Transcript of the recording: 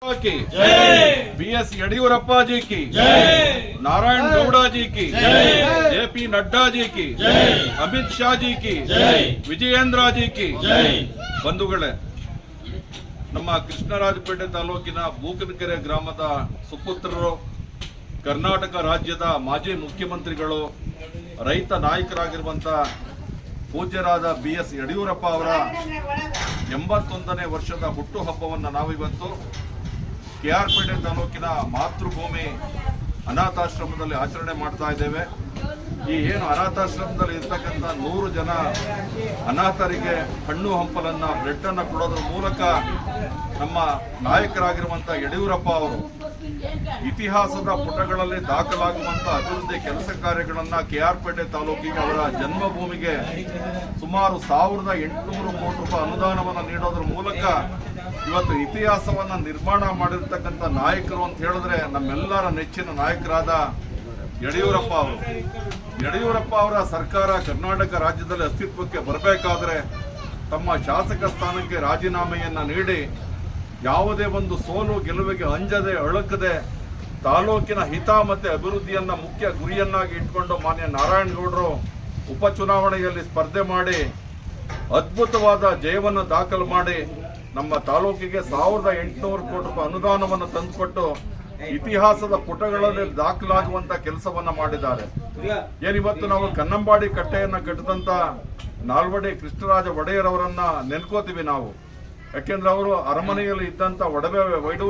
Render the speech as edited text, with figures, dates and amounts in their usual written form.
की BS येडियूरप्पा जी की नारायण गौड़ा जी की JP नड्डा जी की अमित शाह जी की ವಿಜಯೇಂದ್ರ जी की ಬಂಧುಗಳೇ, ನಮ್ಮ ಕೃಷ್ಣರಾಜಪೇಟೆ ತಾಲೂಕಿನ ಬೂಕನಕೆರೆ ಗ್ರಾಮದ ಸುಪುತ್ರರು, ಕರ್ನಾಟಕ ರಾಜ್ಯದ ಮಾಜಿ ಮುಖ್ಯಮಂತ್ರಿಗಳು, ರೈತ ನಾಯಕರಾಗಿರುವಂತಹ ಪೂಜ್ಯರಾದ BS ಯಡಿಯೂರಪ್ಪ ಅವರ 81ನೇ ವರ್ಷದ ಹುಟ್ಟುಹಬ್ಬವನ್ನು ನಾವಿವತ್ತು KR ಪೇಟೆ ತಾಲೂಕಿನ ಮಾತೃಭೂಮಿ ಅನಾಥಾಶ್ರಮದಲ್ಲಿ ಆಚರಣೆ ಮಾಡ್ತಾ ಇದ್ದೇವೆ. ಈ ಏನು ಅನಾಥಾಶ್ರಮದಲ್ಲಿ ಇರ್ತಕ್ಕಂಥ 100 ಜನ ಅನಾಥರಿಗೆ ಹಣ್ಣು ಹಂಪಲನ್ನ ಬ್ರೆಡ್ ಅನ್ನ ಕೊಡೋದ್ರ ಮೂಲಕ ನಮ್ಮ ನಾಯಕರಾಗಿರುವಂತ ಯಡಿಯೂರಪ್ಪ ಅವರು ಇತಿಹಾಸದ ಪುಟಗಳಲ್ಲಿ ದಾಖಲಾಗುವಂತ ಅಭಿವೃದ್ಧಿ ಕೆಲಸ ಕಾರ್ಯಗಳನ್ನ KR ಪೇಟೆ ತಾಲೂಕಿಗೆ, ಅವರ ಜನ್ಮಭೂಮಿಗೆ ಸುಮಾರು 1800 ಕೋಟಿ ರೂಪಾಯಿ ಅನುದಾನವನ್ನು ನೀಡೋದ್ರ ಮೂಲಕ ಇವತ್ತು ಇತಿಹಾಸವನ್ನ ನಿರ್ಮಾಣ ಮಾಡಿರ್ತಕ್ಕಂಥ ನಾಯಕರು ಅಂತ ಹೇಳಿದ್ರೆ ನಮ್ಮೆಲ್ಲರ ನೆಚ್ಚಿನ ನಾಯಕರಾದ ಯಡಿಯೂರಪ್ಪ ಅವರು. ಯಡಿಯೂರಪ್ಪ ಅವರ ಸರ್ಕಾರ ಕರ್ನಾಟಕ ರಾಜ್ಯದಲ್ಲಿ ಅಸ್ತಿತ್ವಕ್ಕೆ ಬರಬೇಕಾದ್ರೆ ತಮ್ಮ ಶಾಸಕ ಸ್ಥಾನಕ್ಕೆ ರಾಜೀನಾಮೆಯನ್ನ ನೀಡಿ ಯಾವುದೇ ಒಂದು ಸೋಲು ಗೆಲುವಿಗೆ ಅಂಜದೆ ಅಳುಕದೆ ತಾಲೂಕಿನ ಹಿತ ಮತ್ತೆ ಅಭಿವೃದ್ಧಿಯನ್ನ ಮುಖ್ಯ ಗುರಿಯನ್ನಾಗಿ ಇಟ್ಕೊಂಡು ಮಾನ್ಯ ನಾರಾಯಣಗೌಡರು ಉಪಚುನಾವಣೆಯಲ್ಲಿ ಸ್ಪರ್ಧೆ ಮಾಡಿ ಅದ್ಭುತವಾದ ಜಯವನ್ನು ದಾಖಲು ಮಾಡಿ ನಮ್ಮ ತಾಲೂಕಿಗೆ 1800 ಕೋಟಿ ರೂಪಾಯಿ ಅನುದಾನವನ್ನು ತಂದುಕೊಟ್ಟು ಇತಿಹಾಸದ ಪುಟಗಳಲ್ಲಿ ದಾಖಲಾಗುವಂತ ಕೆಲಸವನ್ನ ಮಾಡಿದ್ದಾರೆ. ಏನಿವತ್ತು ನಾವು ಕನ್ನಂಬಾಡಿ ಕಟ್ಟೆಯನ್ನ ಕಟ್ಟಿದಂತ ನಾಲ್ವಡಿ ಕೃಷ್ಣರಾಜ ಒಡೆಯರ್ ಅವರನ್ನ ನೆನ್ಕೋತೀವಿ ನಾವು. ಯಾಕೆಂದ್ರೆ ಅವರು ಅರಮನೆಯಲ್ಲಿ ಇದ್ದಂತ ಒಡವೆ ವೈಡೂರ್ಯ